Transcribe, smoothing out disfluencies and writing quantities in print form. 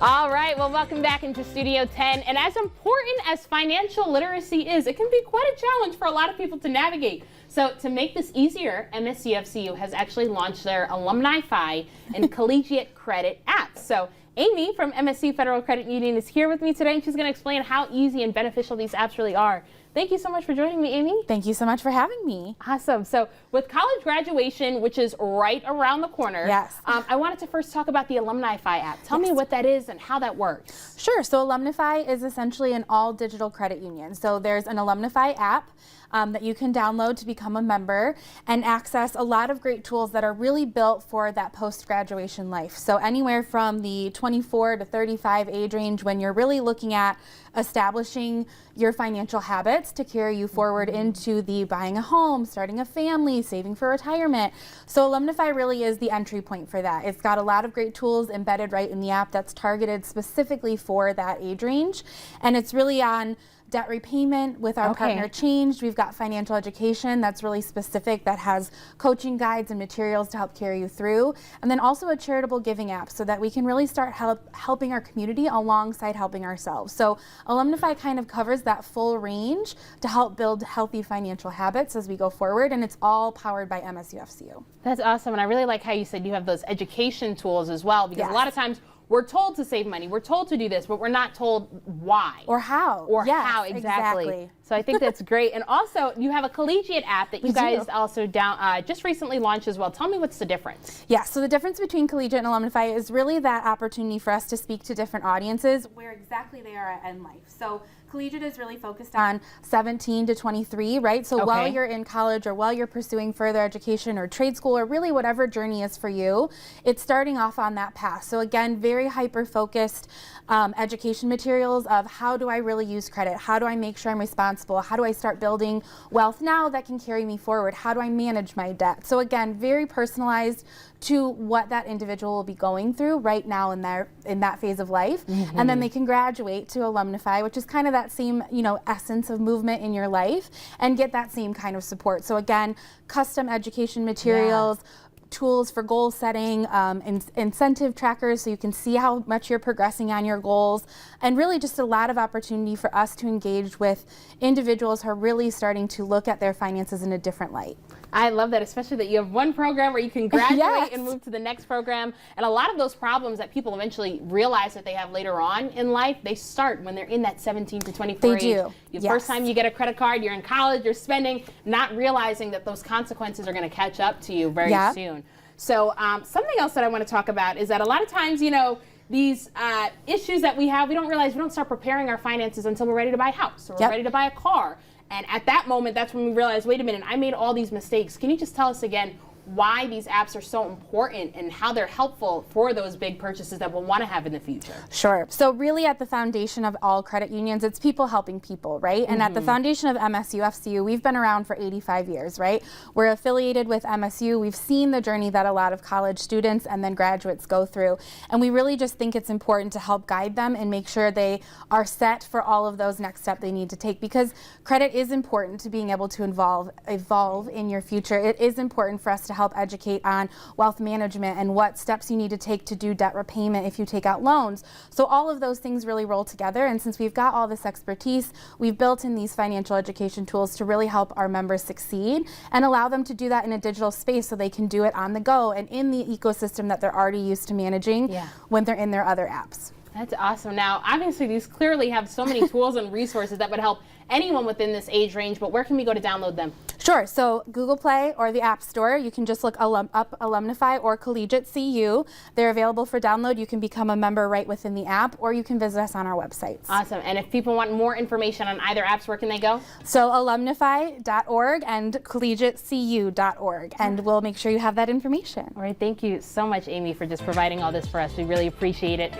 All right, well, welcome back into Studio 10. And as important as financial literacy is, it can be quite a challenge for a lot of people to navigate. So to make this easier, MSUFCU has actually launched their AlumniFi and Collegiate credit apps. So Amy from MSU Federal Credit Union is here with me today, and she's going to explain how easy and beneficial these apps really are. Thank you so much for joining me, Amy. Thank you so much for having me. Awesome. So with college graduation, which is right around the corner, yes. I wanted to first talk about the AlumniFi app. Tell me what that is and how that works. Sure. So AlumniFi is essentially an all-digital credit union. So there's an AlumniFi app that you can download to become a member and access a lot of great tools that are really built for that post-graduation life. So anywhere from the 24 to 35 age range, when you're really looking at establishing your financial habits to carry you forward into the buying a home, starting a family, saving for retirement. So AlumniFi really is the entry point for that. It's got a lot of great tools embedded right in the app that's targeted specifically for that age range. And it's really on debt repayment with our partner Changed. We've got financial education that's really specific, that has coaching guides and materials to help carry you through. And then also a charitable giving app so that we can really start helping our community alongside helping ourselves. So AlumniFi kind of covers that full range to help build healthy financial habits as we go forward, and it's all powered by MSUFCU. That's awesome, and I really like how you said you have those education tools as well, because a lot of times we're told to save money, we're told to do this, but we're not told why. Or how. Or how, exactly. So I think that's great. And also, you have a collegiate app that you guys also just recently launched as well. Tell me what's the difference. Yeah, so the difference between Collegiate and AlumniFi is really that opportunity for us to speak to different audiences where exactly they are in life. So Collegiate is really focused on 17 to 23, right? So while you're in college or while you're pursuing further education or trade school or really whatever journey is for you, it's starting off on that path. So again, very hyper-focused education materials of how do I really use credit? How do I make sure I'm responsible? How do I start building wealth now that can carry me forward? How do I manage my debt? So again, very personalized to what that individual will be going through right now in that phase of life. And then they can graduate to AlumniFi, which is kind of that same, essence of movement in your life, and get that same kind of support. So again, custom education materials, tools for goal setting, incentive trackers so you can see how much you're progressing on your goals, and really just a lot of opportunity for us to engage with individuals who are really starting to look at their finances in a different light. I love that, especially that you have one program where you can graduate and move to the next program. And a lot of those problems that people eventually realize that they have later on in life, they start when they're in that 17 to 24 age. They do. The first time you get a credit card, you're in college, you're spending, not realizing that those consequences are going to catch up to you very soon. So something else that I want to talk about is that a lot of times, these issues that we have, we don't realize we don't start preparing our finances until we're ready to buy a house or we're ready to buy a car. And at that moment, that's when we realize, wait a minute, I made all these mistakes. Can you just tell us again why these apps are so important and how they're helpful for those big purchases that we'll want to have in the future? Sure. So really at the foundation of all credit unions, it's people helping people, right? And at the foundation of MSUFCU, we've been around for 85 years, right? We're affiliated with MSU. We've seen the journey that a lot of college students and then graduates go through. And we really just think it's important to help guide them and make sure they are set for all of those next steps they need to take, because credit is important to being able to evolve in your future. It is important for us to help educate on wealth management and what steps you need to take to do debt repayment if you take out loans. So all of those things really roll together, and since we've got all this expertise, we've built in these financial education tools to really help our members succeed and allow them to do that in a digital space so they can do it on the go and in the ecosystem that they're already used to managing when they're in their other apps. That's awesome. Now, obviously, these clearly have so many tools and resources that would help anyone within this age range, but where can we go to download them? Sure. So Google Play or the App Store, you can just look up AlumniFi or Collegiate CU. They're available for download. You can become a member right within the app, or you can visit us on our websites. Awesome. And if people want more information on either apps, where can they go? So alumnifi.org and collegiatecu.org, and we'll make sure you have that information. All right. Thank you so much, Amy, for just providing all this for us. We really appreciate it.